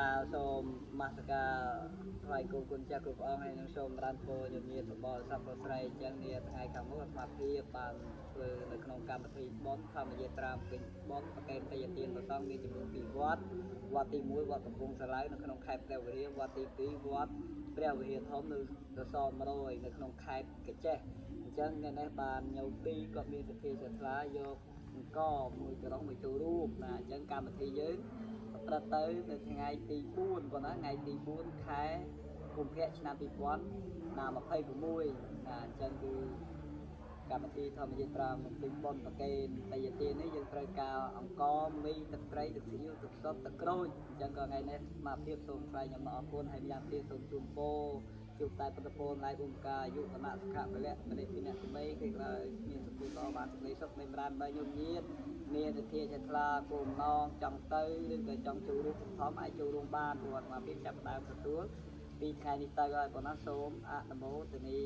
បាទសូមមាសកាថ្វាយគោគុណចាស់គ្រប់អង្គហើយនឹងសូមរានពរញញាតិបរិស័ទប្រុសស្រីអញ្ចឹងនាថ្ងៃខាងមុខអាត្មាភាពបានធ្វើនៅក្នុងកម្មវិធីបុណ្យធម្មយាត្រាពេញបុណ្យប្រកេនតេយទានប្រសងមានចំនួន2វត្តវត្តទី1វត្តកំពង់សាឡៅនៅក្នុងខេត្តព្រះវិហារវត្តទី2វត្តព្រះវិហារធំនៅសស100នៅក្នុងខេត្តកញ្ចេះអញ្ចឹងថ្ងៃនេះបានញោមពីរក៏មានសទ្ធាជ្រះថ្លាយកអង្គមួយក្រុងមកចូលរួមណាអញ្ចឹងកម្មវិធីយើងប្រព្រឹត្តទៅនៅថ្ងៃទី4ប៉ុណ្ណាថ្ងៃទី4ខែកុម្ភៈឆ្នាំ2026ណាអញ្ចឹងគឺកម្មវិធីធម្មយាត្រាបំពេញបុណ្យប្រកេនតេយ្យទាននេះយើងត្រូវការអង្គមីទឹកត្រីទឹកស៊ីអ៊ីវទឹកសុទ្ធទឹកក្រូចអញ្ចឹងក៏ថ្ងៃនេះស្មារតីសូមថ្លែងអំណរអគុណហើយម្យ៉ាងទៀតសូមជូនពរជួបតែពុទ្ធពរណៃឧបការយុគណៈសុខៈពលៈបរិភិអ្នកក្មេគឺឡើយមានសុខភាពល្អបានសេចក្តីសុខនៃប្រានបីញោមញាតមានវិធាជាថ្លាគោលម្ដងចង់ទៅឬក៏ចង់ចូលរួមធំអាចចូលរួមបានព្រោះអាត្មាភាពចាប់ដើមទទួលពីថ្ងៃនេះទៅហើយប៉ុណ្ណាសូមអនុមោទនា